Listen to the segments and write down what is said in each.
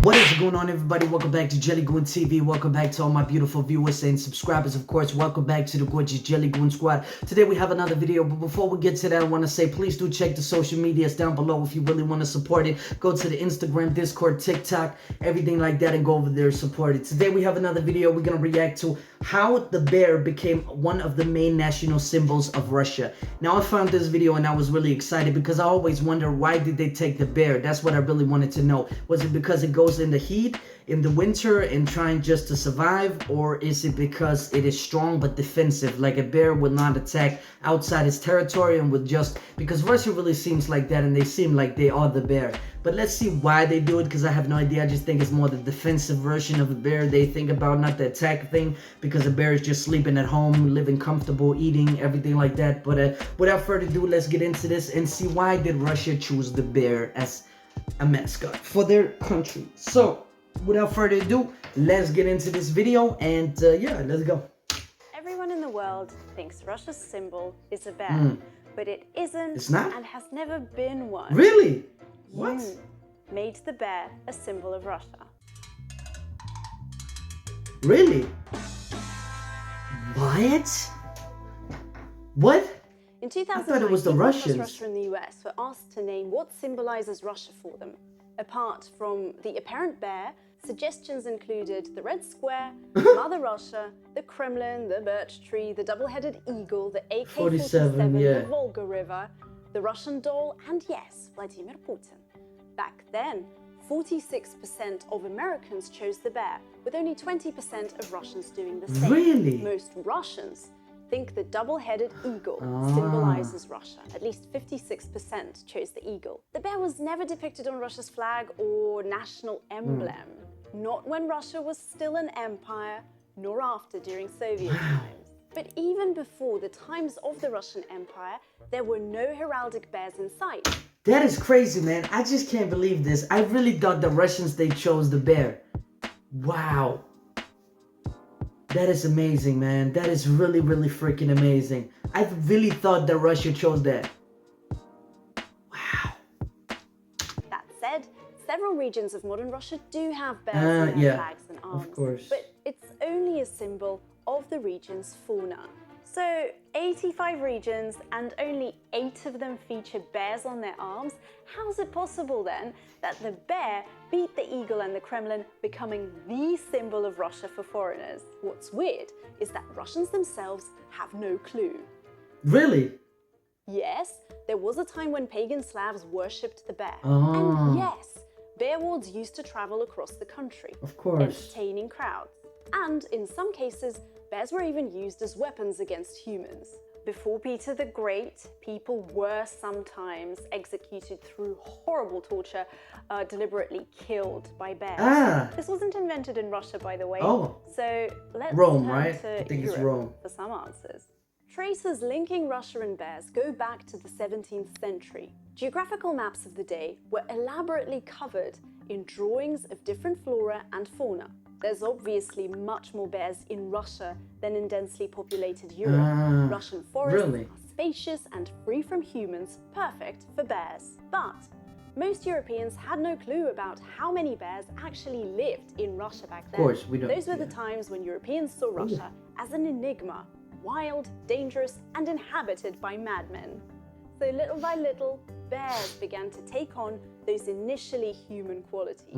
What is going on, everybody? Welcome back to JellyGoonTv. Welcome back to all my beautiful viewers and subscribers, of course. Welcome back to the gorgeous JellyGoon squad. Today we have another video, but before we get to that, I want to say please do check the social medias down below if you really want to support it. Go to the Instagram, Discord, TikTok, everything like that, and go over there and support it. Today we have another video. We're going to react to how the bear became one of the main national symbols of Russia. Now, I found this video and I was really excited because I always wonder, why did they take the bear? That's what I really wanted to know. Was it because it goes in the heat in the winter and trying just to survive, or is it because it is strong but defensive, like a bear will not attack outside its territory and would just, because Russia really seems like that and they seem like they are the bear. But let's see why they do it, because I have no idea. I just think it's more the defensive version of a bear they think about, not the attack thing, because a bear is just sleeping at home, living comfortable, eating, everything like that. But without further ado, let's get into this and see why did Russia choose the bear as a mascot for their country. So without further ado, let's get into this video and yeah, let's go. Everyone in the world thinks Russia's symbol is a bear, but it isn't. It's not? And has never been one. Really? What? You made the bear a symbol of Russia. Really? What? What? In 2009, I thought it was the people across Russians. Russia and the US were asked to name what symbolizes Russia for them. Apart from the apparent bear, suggestions included the Red Square, Mother Russia, the Kremlin, the birch tree, the double-headed eagle, the AK-47, yeah. the Volga River, the Russian doll, and yes, Vladimir Putin. Back then, 46% of Americans chose the bear, with only 20% of Russians doing the same. Really? Most Russians think the double-headed eagle symbolizes Russia. At least 56% chose the eagle. The bear was never depicted on Russia's flag or national emblem. Not when Russia was still an empire, nor after during Soviet times. But even before the times of the Russian Empire, there were no heraldic bears in sight. That is crazy, man. I just can't believe this. I really thought the Russians, they chose the bear. Wow. That is amazing, man. That is really, really freaking amazing. I really thought that Russia chose that. Wow. That said, several regions of modern Russia do have bears in their flags and arms. Of course. But it's only a symbol of the region's fauna. So 85 regions and only 8 of them feature bears on their arms. How's it possible then that the bear beat the eagle and the Kremlin, becoming the symbol of Russia for foreigners? What's weird is that Russians themselves have no clue. Really? Yes, there was a time when pagan Slavs worshipped the bear. And yes, bear wards used to travel across the country, Of course. entertaining crowds. And in some cases, bears were even used as weapons against humans. Before Peter the Great, people were sometimes executed through horrible torture, deliberately killed by bears. This wasn't invented in Russia, by the way. So let's Rome, turn right? to I think Europe it's Rome. for some answers. Traces linking Russia and bears go back to the 17th century. Geographical maps of the day were elaborately covered in drawings of different flora and fauna. There's obviously much more bears in Russia than in densely populated Europe. Russian forests are spacious and free from humans, perfect for bears. But most Europeans had no clue about how many bears actually lived in Russia back then. Of course, we don't. Those were the times when Europeans saw Russia as an enigma, wild, dangerous, and inhabited by madmen. So little by little, bears began to take on those initially human qualities.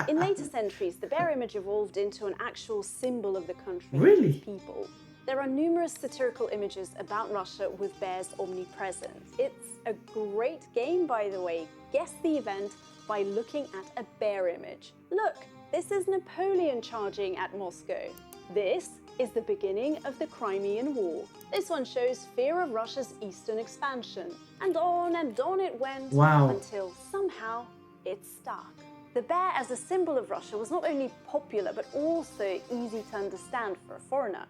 In later centuries, the bear image evolved into an actual symbol of the country and people. There are numerous satirical images about Russia with bears omnipresent. It's a great game, by the way. Guess the event by looking at a bear image. Look, this is Napoleon charging at Moscow. This is the beginning of the Crimean War. This one shows fear of Russia's eastern expansion. And on it went until somehow it stuck. The bear as a symbol of Russia was not only popular but also easy to understand for a foreigner.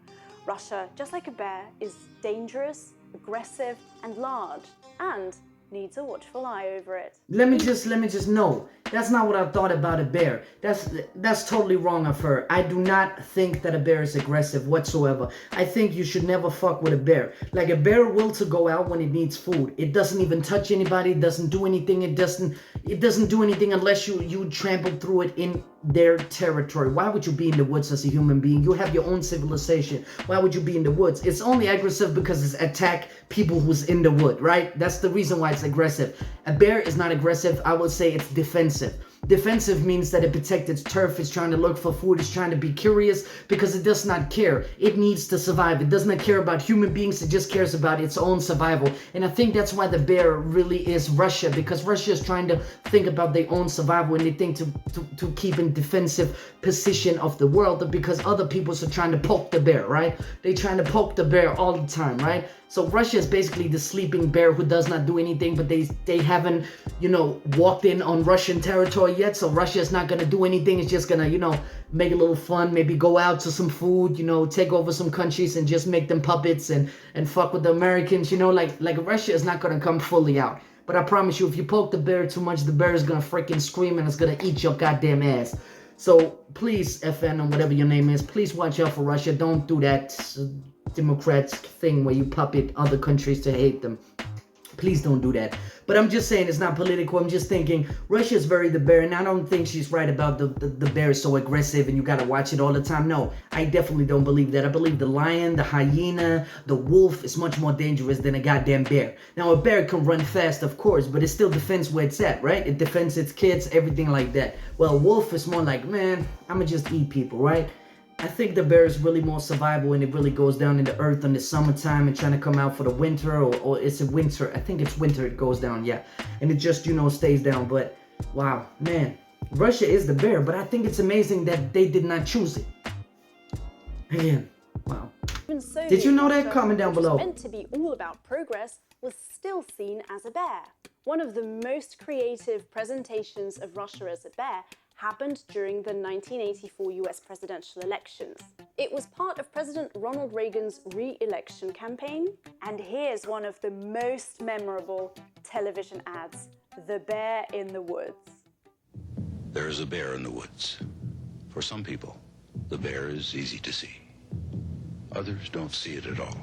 Russia, just like a bear, is dangerous, aggressive and large. And needs a watchful eye over it. Let me just know. That's not what I thought about a bear. That's totally wrong of her. I do not think that a bear is aggressive whatsoever. I think you should never fuck with a bear. Like, a bear will to go out when it needs food. It doesn't even touch anybody. It doesn't do anything. It doesn't do anything unless you trample through it in their territory. Why would you be in the woods as a human being? You have your own civilization. Why would you be in the woods? It's only aggressive because it's attack people who's in the wood, right? That's the reason why it's aggressive. A bear is not aggressive. I would say it's defensive. Defensive means that it protects its turf, it's trying to look for food, it's trying to be curious because it does not care. It needs to survive. It does not care about human beings, it just cares about its own survival. And I think that's why the bear really is Russia, because Russia is trying to think about their own survival and they think to keep in defensive position of the world, because other peoples are trying to poke the bear, right? They're trying to poke the bear all the time, right? So Russia is basically the sleeping bear who does not do anything, but they haven't, walked in on Russian territory yet. So Russia is not gonna do anything. It's just gonna, make a little fun, maybe go out to some food, take over some countries and just make them puppets and fuck with the Americans, like Russia is not gonna come fully out. But I promise you, if you poke the bear too much, the bear is gonna freaking scream and it's gonna eat your goddamn ass. So please, FN or whatever your name is, please watch out for Russia. Don't do that democratic thing where you puppet other countries to hate them. Please don't do that. But I'm just saying, it's not political. I'm just thinking Russia is very the bear, and I don't think she's right about the bear is so aggressive and you gotta watch it all the time. No, I definitely don't believe that. I believe the lion, the hyena, the wolf is much more dangerous than a goddamn bear. Now, a bear can run fast, of course, but it still defends where it's at, right? It defends its kids, everything like that. Well, a wolf is more like, man, I'ma just eat people, right? I think the bear is really more survival, and it really goes down in the earth in the summertime and trying to come out for the winter, or it's a winter. I think it's winter it goes down, yeah. And it just, stays down. But wow, man, Russia is the bear, but I think it's amazing that they did not choose it. Again, wow. Did you know that? Comment down below. Meant to be all about progress was still seen as a bear. One of the most creative presentations of Russia as a bear happened during the 1984 US presidential elections. It was part of President Ronald Reagan's re-election campaign, and here's one of the most memorable television ads: the bear in the woods. There is a bear in the woods. For some people, the bear is easy to see. Others don't see it at all.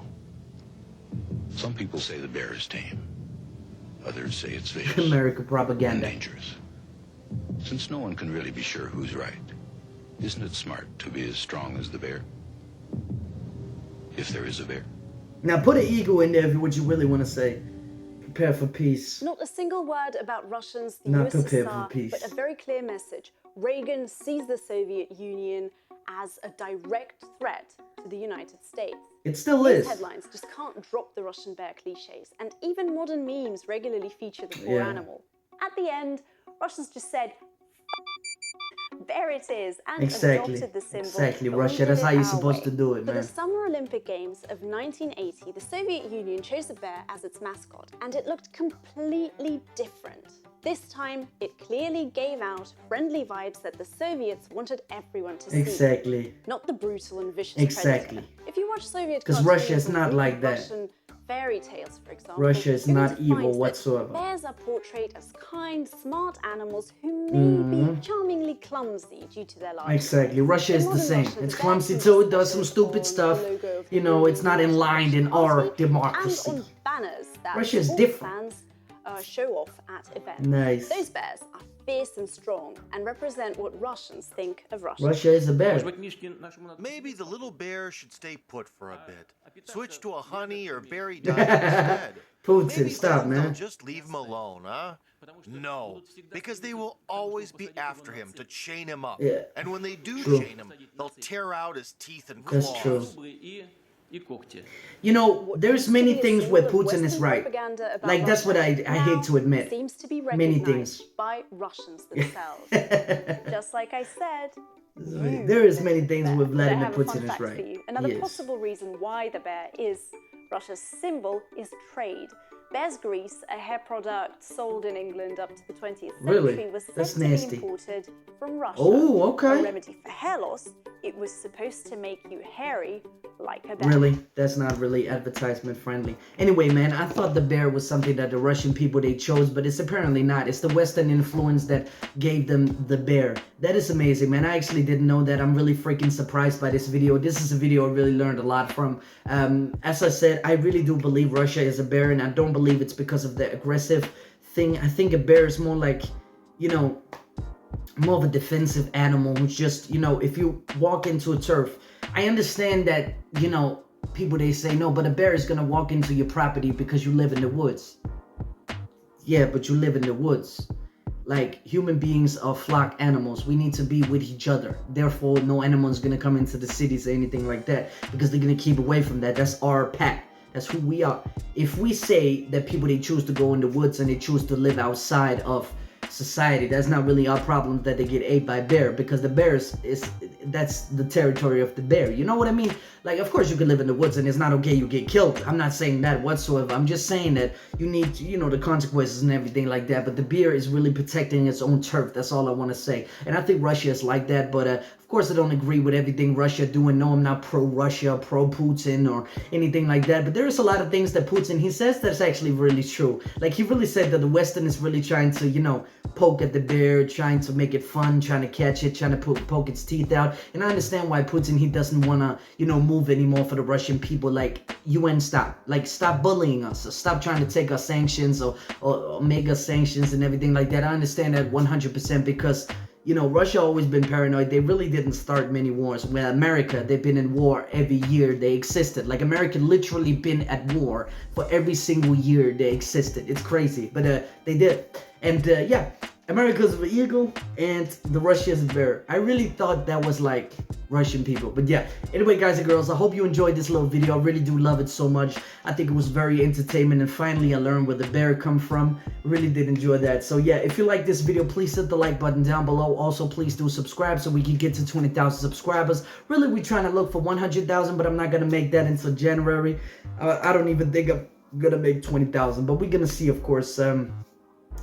Some people say the bear is tame. Others say it's vicious. American propaganda. And dangerous. Since no one can really be sure who's right, isn't it smart to be as strong as the bear? If there is a bear. Now put an ego in there if what you really want to say. Prepare for peace. Not a single word about Russians, the Not prepared USSR, for peace. but a very clear message. Reagan sees the Soviet Union as a direct threat to the United States. It still These is. headlines just can't drop the Russian bear cliches, and even modern memes regularly feature the poor animal. At the end, Russians just said, there it is, and adopted the symbol. Exactly, Russia, that's how you're supposed to do it, man. For the Summer Olympic Games of 1980, the Soviet Union chose a bear as its mascot, and it looked completely different. This time, it clearly gave out friendly vibes that the Soviets wanted everyone to see. Exactly. Not the brutal and vicious Exactly. predator. If you watch Soviet because Russia is not like that. Russian fairy tales, for example, Russia is not evil whatsoever. Bears are portrayed as kind, smart animals who may be charmingly clumsy due to their lives. Exactly. Russia is the same. It's clumsy too. It does some stupid stuff. It's not in line in our democracy. And on banners that Russia is sports different. fans show off at events. Nice. Those bears are fierce and strong and represent what Russians think of Russia. Russia is a bear. Maybe the little bear should stay put for a bit. Switch to a honey or berry diet instead. Putin, Maybe stop, they'll man. just leave him alone, huh? No, because they will always be after him to chain him up. Yeah. And when they do True. chain him, they'll tear out his teeth and claws. That's true. There's many things where Putin is right. Like, that's what I hate to admit. Seems to be Many recognized things. by Russians themselves. Just like I said, There is many things where but I Vladimir have a fun Putin is fact for right. you. Another Yes. possible reason why the bear is Russia's symbol is trade. Bear's grease, a hair product sold in England up to the 20th century, Really? was said That's to nasty. be imported from Russia. Oh, okay. A remedy for hair loss, it was supposed to make you hairy like a bear. Really? That's not really advertisement friendly. Anyway, man, I thought the bear was something that the Russian people they chose, but it's apparently not. It's the Western influence that gave them the bear. That is amazing, man. I actually didn't know that. I'm really freaking surprised by this video. This is a video I really learned a lot from. As I said, I really do believe Russia is a bear, and I don't believe it's because of the aggressive thing. I think a bear is more like, you know, more of a defensive animal who's just, you know, if you walk into a turf, I understand that, you know, people they say, no, but a bear is gonna walk into your property because you live in the woods. Yeah, but you live in the woods. Like, human beings are flock animals. We need to be with each other. Therefore, no animal is gonna come into the cities or anything like that because they're gonna keep away from that. That's our pack. That's who we are. If we say that people, they choose to go in the woods and they choose to live outside of society, that's not really our problem that they get ate by bear, because the bears that's the territory of the bear. You know what I mean? Like, of course you can live in the woods and it's not okay you get killed. I'm not saying that whatsoever. I'm just saying that you need to, you know, the consequences and everything like that. But the bear is really protecting its own turf. That's all I want to say. And I think Russia is like that. But of course I don't agree with everything Russia doing. No, I'm not pro-Russia, pro-Putin or anything like that. But there is a lot of things that Putin, he says that's actually really true. Like, he really said that the Western is really trying to, you know, poke at the bear, trying to make it fun, trying to catch it, trying to poke its teeth out. And I understand why Putin, he doesn't want to, you know, move anymore for the Russian people. Like, UN, stop. Like, stop bullying us. Or stop trying to take our sanctions or make us sanctions and everything like that. I understand that 100% because, you know, Russia always been paranoid. They really didn't start many wars. Well, America, they've been in war every year they existed. Like, America literally been at war for every single year they existed. It's crazy, but they did. And yeah, America's the eagle and the Russia's the bear. I really thought that was like Russian people. But yeah, anyway, guys and girls, I hope you enjoyed this little video. I really do love it so much. I think it was very entertainment, and finally I learned where the bear come from. Really did enjoy that. So yeah, if you like this video, please hit the like button down below. Also, please do subscribe so we can get to 20,000 subscribers. Really, we're trying to look for 100,000, but I'm not gonna make that until January. I don't even think I'm gonna make 20,000, but we're gonna see, of course.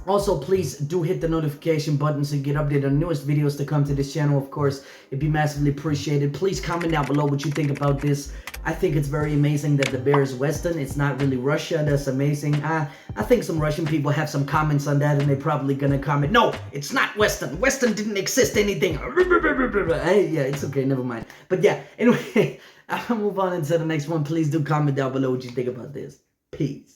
Also, please do hit the notification button so you get updated on the newest videos to come to this channel. Of course, it'd be massively appreciated. Please comment down below what you think about this. I think it's very amazing that the bear is Western. It's not really Russia. That's amazing. I think some Russian people have some comments on that, and they're probably gonna comment, no, it's not Western. Western didn't exist anything. Yeah, it's okay. Never mind. But yeah, anyway, I'll move on into the next one. Please do comment down below what you think about this. Peace.